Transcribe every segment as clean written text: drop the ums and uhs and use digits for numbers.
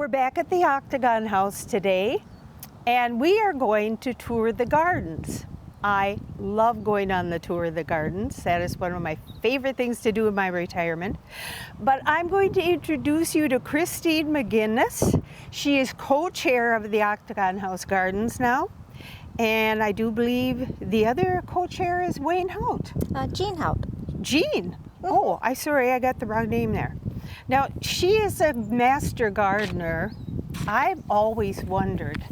We're back at the Octagon House today, and we are going to tour the gardens. I love going on the tour of the gardens. That is one of my favorite things to do in my retirement. But I'm going to introduce you to Christine Mcginnis. She is co-chair of the Octagon House Gardens now. And I do believe the other co-chair is Wayne Hout. Jean Hout. Jean? Oh, I got the wrong name there. Now, she is a master gardener. I've always wondered,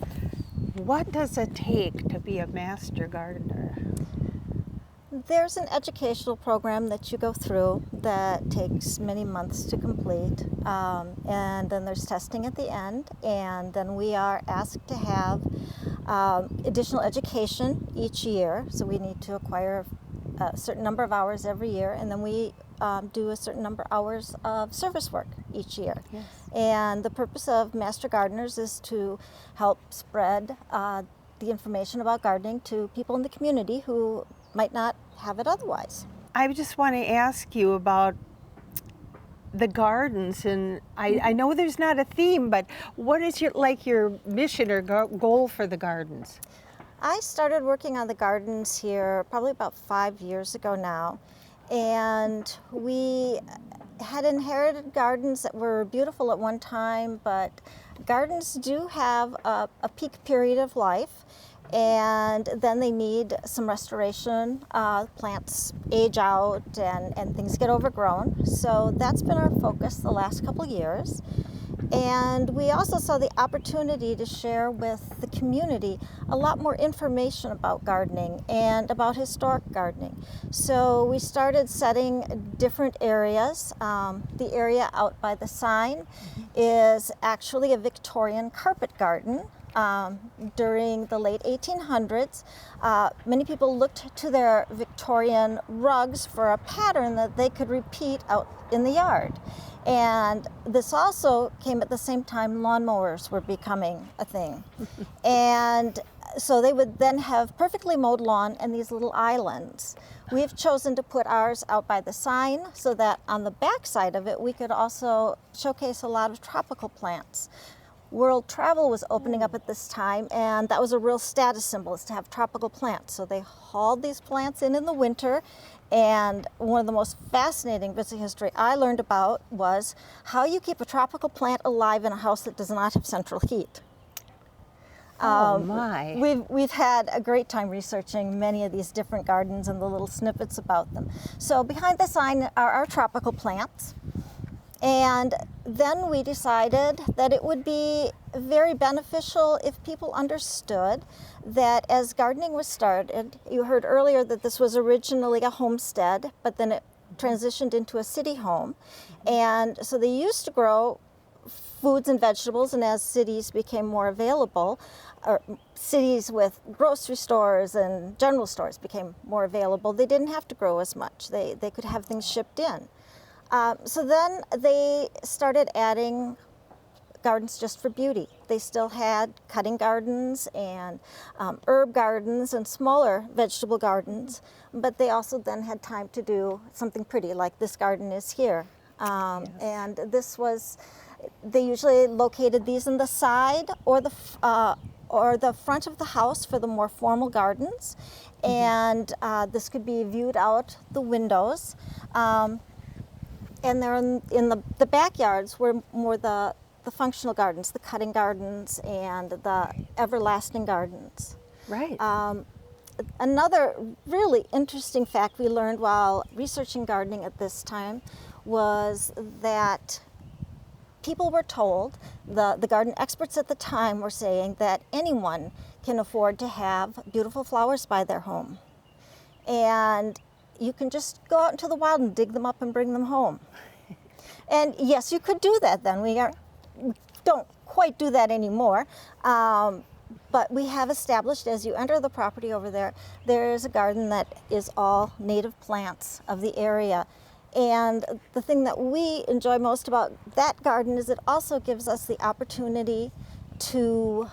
what does it take to be a master gardener? There's an educational program that you go through that takes many months to complete, and then there's testing at the end, and then we are asked to have additional education each year, so we need to acquire a certain number of hours every year, and then we do a certain number of hours of service work each year. Yes. And the purpose of Master Gardeners is to help spread the information about gardening to people in the community who might not have it otherwise. I just want to ask you about the gardens, and I know there's not a theme, but what is your mission or goal for the gardens? I started working on the gardens here probably about 5 years ago now, and we had inherited gardens that were beautiful at one time, but gardens do have a peak period of life, and then they need some restoration. Plants age out and things get overgrown, so that's been our focus the last couple years. And we also saw the opportunity to share with the community a lot more information about gardening and about historic gardening. So we started setting different areas. The area out by the sign is actually a Victorian carpet garden. During the late 1800s, many people looked to their Victorian rugs for a pattern that they could repeat out in the yard. And this also came at the same time lawnmowers were becoming a thing. And so they would then have perfectly mowed lawn and these little islands. We've chosen to put ours out by the sign so that on the back side of it we could also showcase a lot of tropical plants. World travel was opening up at this time, and that was a real status symbol, is to have tropical plants. So they hauled these plants in the winter, and one of the most fascinating bits of history I learned about was how you keep a tropical plant alive in a house that does not have central heat. Oh my. We've had a great time researching many of these different gardens and the little snippets about them. So behind the sign are our tropical plants. And then we decided that it would be very beneficial if people understood that as gardening was started, you heard earlier that this was originally a homestead, but then it transitioned into a city home. And so they used to grow foods and vegetables, and as cities became more available, or cities with grocery stores and general stores became more available, they didn't have to grow as much. They could have things shipped in. So then they started adding gardens just for beauty. They still had cutting gardens and herb gardens and smaller vegetable gardens, but they also then had time to do something pretty like this garden is here. Yes. And this was, they usually located these in the side or the front of the house for the more formal gardens. And this could be viewed out the windows. And they're in the backyards were more the functional gardens, the cutting gardens and the everlasting gardens. Right. Another really interesting fact we learned while researching gardening at this time was that people were told, the garden experts at the time were saying that anyone can afford to have beautiful flowers by their home. And you can just go out into the wild and dig them up and bring them home. And yes, you could do that then. We don't quite do that anymore. But we have established, as you enter the property over there, there is a garden that is all native plants of the area. And the thing that we enjoy most about that garden is it also gives us the opportunity to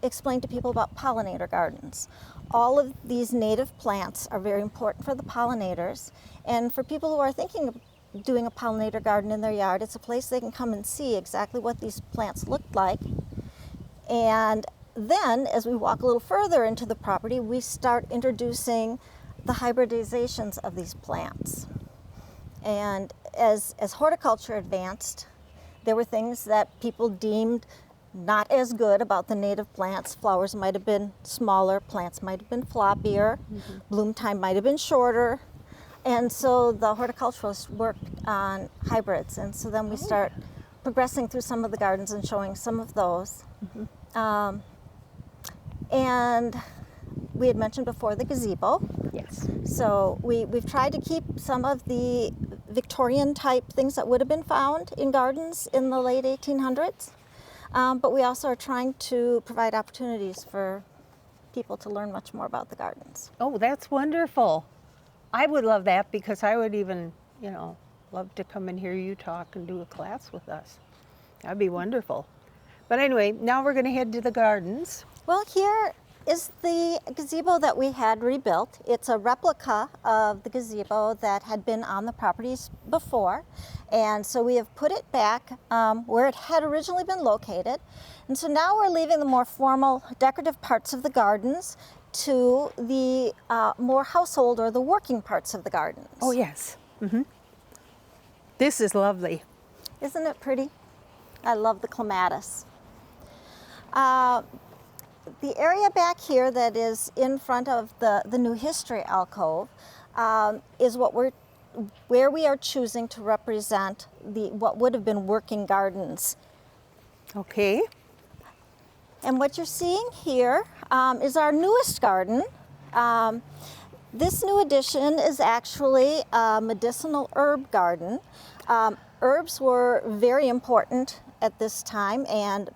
explain to people about pollinator gardens. All of these native plants are very important for the pollinators, and for people who are thinking doing a pollinator garden in their yard. It's a place they can come and see exactly what these plants look like. And then, as we walk a little further into the property, we start introducing the hybridizations of these plants. And as horticulture advanced, there were things that people deemed not as good about the native plants. Flowers might have been smaller, plants might have been floppier, bloom time might have been shorter. And so the horticulturalists worked on hybrids. And so then we start progressing through some of the gardens and showing some of those. And we had mentioned before the gazebo. Yes. So we've tried to keep some of the Victorian type things that would have been found in gardens in the late 1800s. But we also are trying to provide opportunities for people to learn much more about the gardens. Oh, that's wonderful. I would love that because I would even, love to come and hear you talk and do a class with us. That'd be wonderful. But anyway, now we're going to head to the gardens. Well, here is the gazebo that we had rebuilt. It's a replica of the gazebo that had been on the properties before. And so we have put it back where it had originally been located. And so now we're leaving the more formal decorative parts of the gardens to the more household or the working parts of the gardens. Oh, yes. This is lovely. Isn't it pretty? I love the clematis. The area back here that is in front of the new history alcove is where we are choosing to represent what would have been working gardens. Okay. And what you're seeing here is our newest garden. This new addition is actually a medicinal herb garden. Herbs were very important at this time, and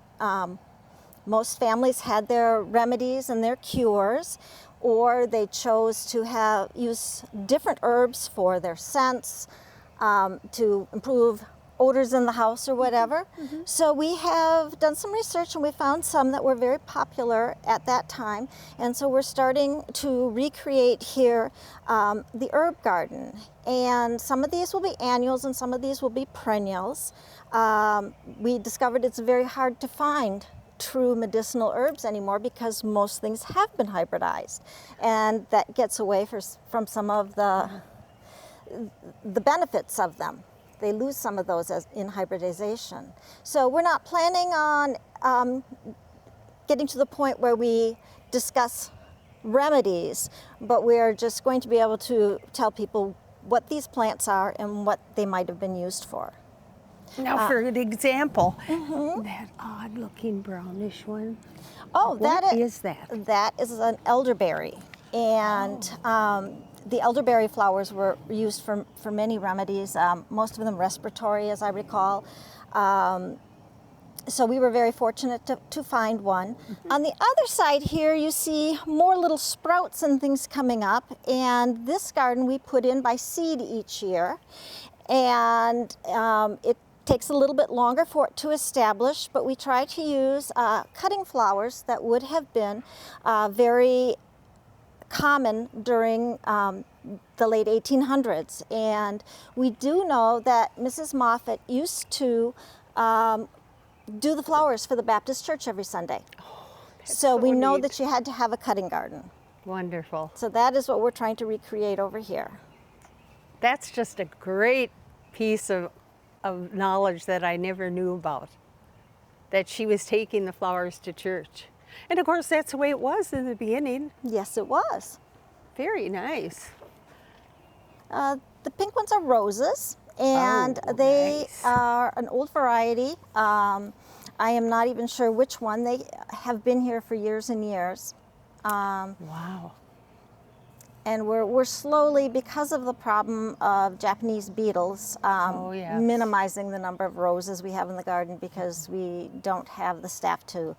most families had their remedies and their cures, or they chose to use different herbs for their scents, to improve odors in the house or whatever. So we have done some research and we found some that were very popular at that time. And so we're starting to recreate here the herb garden. And some of these will be annuals and some of these will be perennials. We discovered it's very hard to find true medicinal herbs anymore because most things have been hybridized. And that gets away from some of the benefits of them. They lose some of those in hybridization. So we're not planning on getting to the point where we discuss remedies, but we're just going to be able to tell people what these plants are and what they might have been used for. Now for an example, that odd looking brownish one. Oh, what is that? That is an elderberry. And the elderberry flowers were used for many remedies, most of them respiratory, as I recall. So we were very fortunate to find one. On the other side here, you see more little sprouts and things coming up. And this garden we put in by seed each year. And it takes a little bit longer for it to establish, but we try to use cutting flowers that would have been very common during the late 1800s. And we do know that Mrs. Moffat used to do the flowers for the Baptist church every Sunday. Oh, so we know neat. that she had to have a cutting garden. Wonderful. So that is what we're trying to recreate over here. That's just a great piece of knowledge that I never knew about, that she was taking the flowers to church. And of course, that's the way it was in the beginning. Yes, it was. Very nice. The pink ones are roses, and they nice. are an old variety. I am not even sure which one. They have been here for years and years. Wow. And we're slowly, because of the problem of Japanese beetles, yes. minimizing the number of roses we have in the garden because we don't have the staff to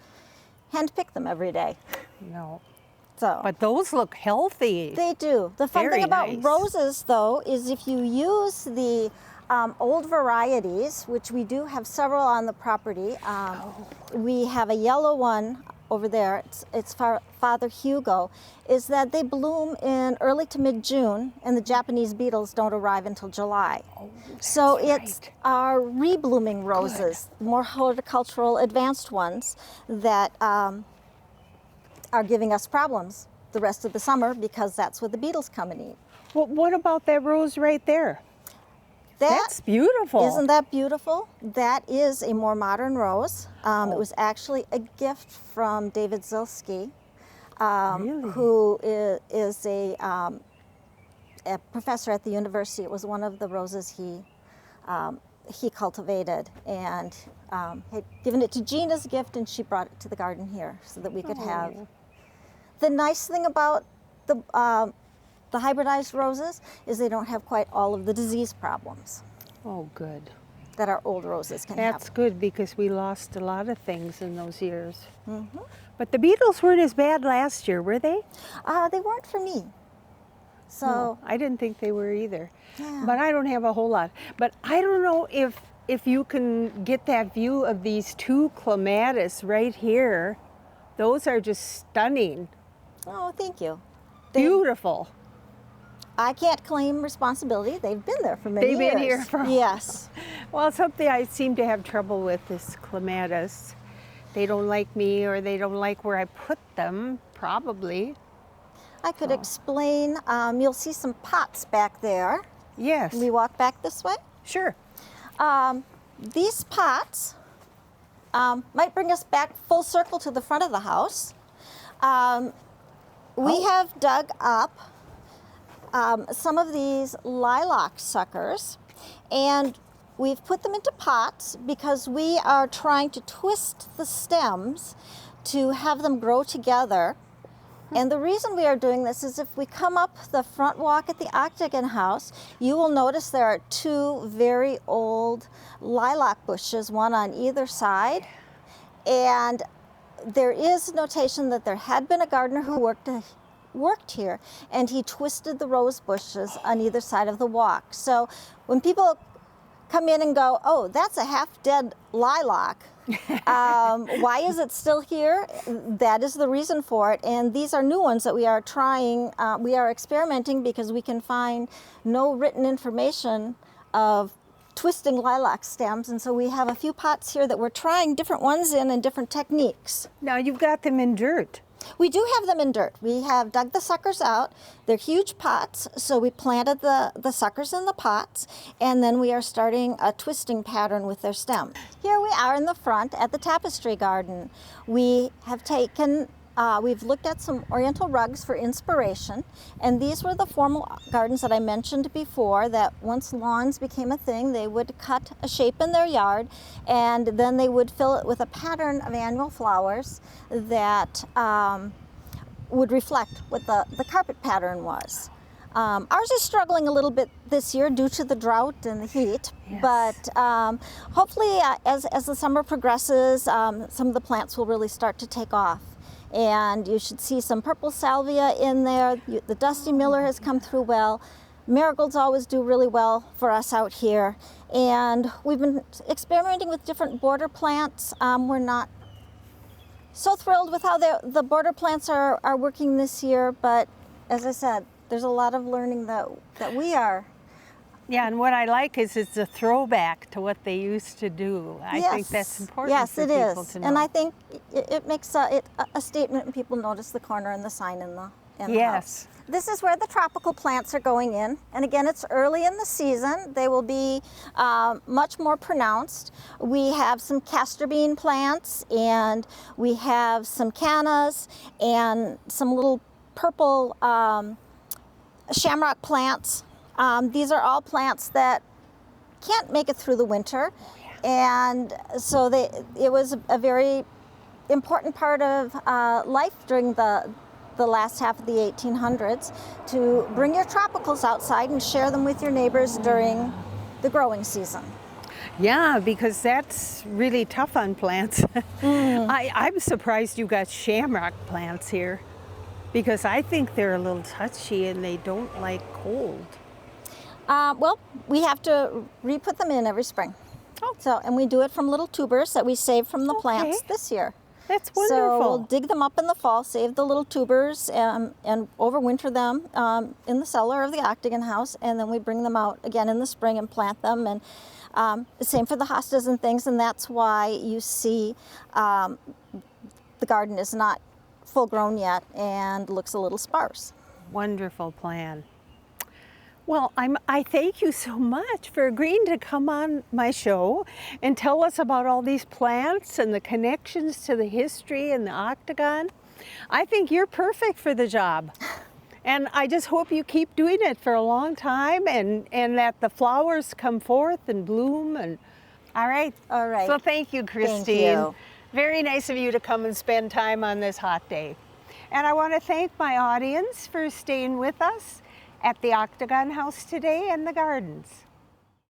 hand-pick them every day. No. So, But those look healthy. they do. The fun Very thing about nice. roses, though, is if you use the old varieties, which we do have several on the property. We have a yellow one over there, it's Father Hugo, is that they bloom in early to mid-June, and the Japanese beetles don't arrive until July. Oh, So that's it's right. our reblooming roses, more horticultural advanced ones that are giving us problems the rest of the summer because that's what the beetles come and eat. Well, what about that rose right there? That, That's beautiful. Isn't that beautiful? That is a more modern rose. It was actually a gift from David Zilski, Really? who is a professor at the university. It was one of the roses he cultivated, and had given it to Jean as a gift, and she brought it to the garden here so that we could have. The nice thing about the hybridized roses is they don't have quite all of the disease problems Oh, good. that our old roses can That's have. good because we lost a lot of things in those years. But the beetles weren't as bad last year, were they? They weren't for me. So, No, I didn't think they were either. Yeah. But I don't have a whole lot. But I don't know if you can get that view of these two clematis right here. Those are just stunning. oh, thank you. Beautiful. I can't claim responsibility. They've been there for many They've years. been here for a Yes. Well, something I seem to have trouble with is clematis. They don't like me or they don't like where I put them, probably. I could explain. You'll see some pots back there. Yes, We walk back this way. sure. These pots might bring us back full circle to the front of the house. We have dug up some of these lilac suckers, and we've put them into pots because we are trying to twist the stems to have them grow together. And the reason we are doing this is if we come up the front walk at the Octagon House, you will notice there are two very old lilac bushes, one on either side. And there is notation that there had been a gardener who worked here, and he twisted the rose bushes on either side of the walk. So when people come in and go, oh, that's a half-dead lilac, why is it still here? That is the reason for it. And these are new ones that we are trying, we are experimenting because we can find no written information of twisting lilac stems. And so we have a few pots here that we're trying different ones in and different techniques. Now you've got them in dirt. We do have them in dirt. We have dug the suckers out. They're huge pots, so we planted the suckers in the pots, and then we are starting a twisting pattern with their stem. Here we are in the front at the tapestry garden. We have taken, we've looked at some oriental rugs for inspiration, and these were the formal gardens that I mentioned before, that once lawns became a thing, they would cut a shape in their yard, and then they would fill it with a pattern of annual flowers that would reflect what the carpet pattern was. Ours is struggling a little bit this year due to the drought and the heat, Yes. but hopefully as the summer progresses, some of the plants will really start to take off. And you should see some purple salvia in there. The Dusty Miller has come through well. Marigolds always do really well for us out here. And we've been experimenting with different border plants. We're not so thrilled with how the border plants are working this year, but as I said, there's a lot of learning that we are. Yeah, and what I like is it's a throwback to what they used to do. I think that's important Yes, for it people is. to know. And I think it makes a statement when people notice the corner and the sign in the house. Yes. This is where the tropical plants are going in. And again, it's early in the season. They will be much more pronounced. We have some castor bean plants, and we have some cannas, and some little purple shamrock plants. These are all plants that can't make it through the winter. And so it was a very important part of life during the last half of the 1800s to bring your tropicals outside and share them with your neighbors during the growing season. Yeah, because that's really tough on plants. I'm surprised you got shamrock plants here because I think they're a little touchy and they don't like cold. Well, we have to re-put them in every spring. Oh. So, and we do it from little tubers that we save from the plants Okay. this year. That's So wonderful. we'll dig them up in the fall, save the little tubers, and overwinter them in the cellar of the Octagon House, and then we bring them out again in the spring and plant them. And same for the hostas and things, and that's why you see the garden is not full grown yet and looks a little sparse. Wonderful plan. Well, I thank you so much for agreeing to come on my show and tell us about all these plants and the connections to the history and the Octagon. I think you're perfect for the job. And I just hope you keep doing it for a long time and that the flowers come forth and bloom. And all right. All right. So thank you, Christine. Thank you. Very nice of you to come and spend time on this hot day. And I want to thank my audience for staying with us at the Octagon House today and the gardens.